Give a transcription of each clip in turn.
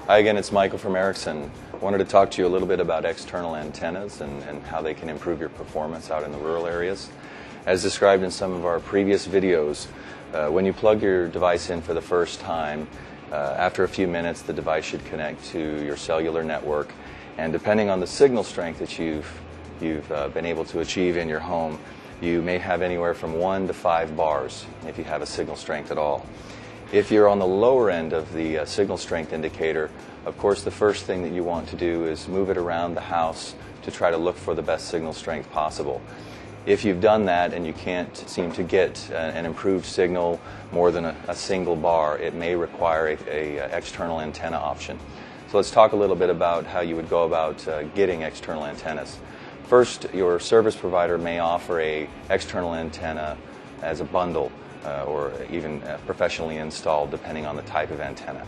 Hi again, it's Michael from Ericsson. I wanted to talk to you a little bit about external antennas and how they can improve your performance out in the rural areas. As described in some of our previous videos, when you plug your device in for the first time, after a few minutes the device should connect to your cellular network, and depending on the signal strength that you've been able to achieve in your home, you may have anywhere from 1 to 5 bars if you have a signal strength at all. If you're on the lower end of the signal strength indicator, of course the first thing that you want to do is move it around the house to try to look for the best signal strength possible. If you've done that and you can't seem to get an improved signal more than a single bar, it may require a external antenna option. So let's talk a little bit about how you would go about getting external antennas. First, your service provider may offer an external antenna as a bundle or even professionally installed, depending on the type of antenna.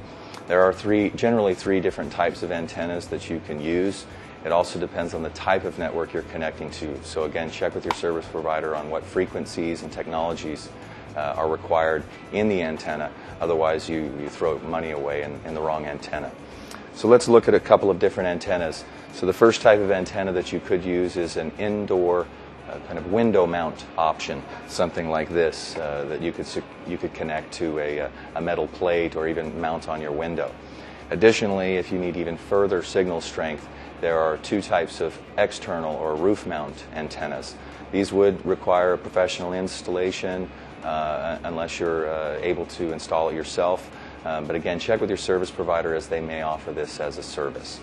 There are generally three different types of antennas that you can use. It also depends on the type of network you're connecting to. So again, check with your service provider on what frequencies and technologies are required in the antenna. Otherwise, you throw money away in the wrong antenna. So let's look at a couple of different antennas. So the first type of antenna that you could use is an indoor kind of window mount option, something like this that you could connect to a metal plate or even mount on your window. Additionally, if you need even further signal strength, there are two types of external or roof mount antennas. These would require a professional installation unless you're able to install it yourself. But again, check with your service provider, as they may offer this as a service.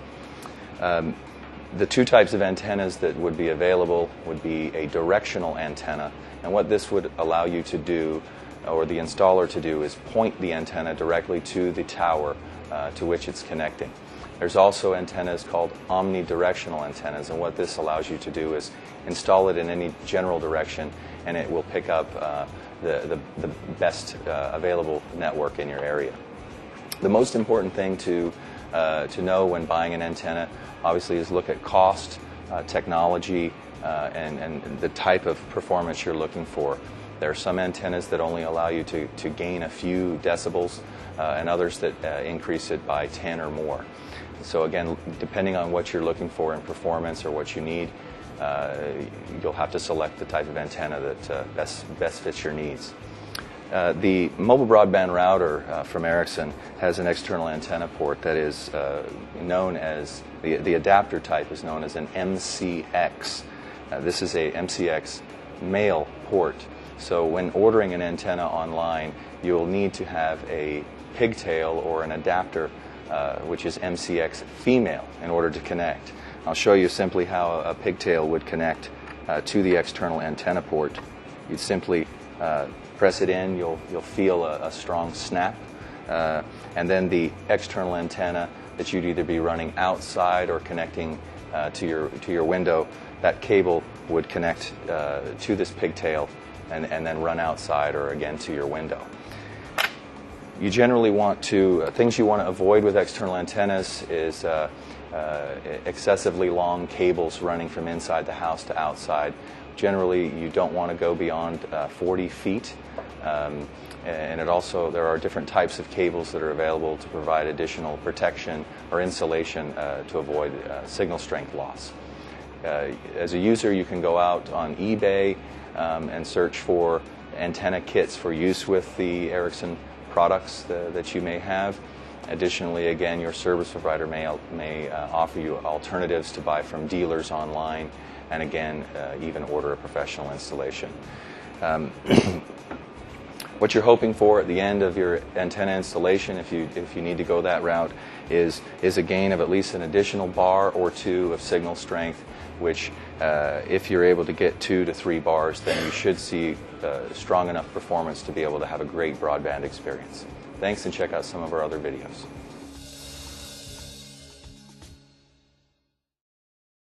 The two types of antennas that would be available would be a directional antenna, and what this would allow you to do, or the installer to do, is point the antenna directly to the tower to which it's connecting. There's also antennas called omnidirectional antennas, and what this allows you to do is install it in any general direction, and it will pick up the best available network in your area. The most important thing to know when buying an antenna, obviously, is look at cost, technology, and the type of performance you're looking for. There are some antennas that only allow you to gain a few decibels, and others that increase it by 10 or more. So again, depending on what you're looking for in performance or what you need, you'll have to select the type of antenna that best fits your needs. The mobile broadband router from Ericsson has an external antenna port that is known as, the adapter type is known as an MCX. This is a MCX male port. So when ordering an antenna online, you'll need to have a pigtail or an adapter which is MCX female in order to connect. I'll show you simply how a pigtail would connect to the external antenna port. You'd simply press it in, you'll feel a strong snap, and then the external antenna that you'd either be running outside or connecting to your window, that cable would connect to this pigtail and then run outside or again to your window. You generally want to, things you want to avoid with external antennas is excessively long cables running from inside the house to outside. Generally, you don't want to go beyond 40 feet. And there are different types of cables that are available to provide additional protection or insulation to avoid signal strength loss. As a user, you can go out on eBay and search for antenna kits for use with the Ericsson products that you may have. Additionally, again, your service provider may offer you alternatives to buy from dealers online, and again, even order a professional installation. What you're hoping for at the end of your antenna installation, if you need to go that route, is a gain of at least an additional bar or two of signal strength, which if you're able to get 2 to 3 bars, then you should see strong enough performance to be able to have a great broadband experience. Thanks, and check out some of our other videos.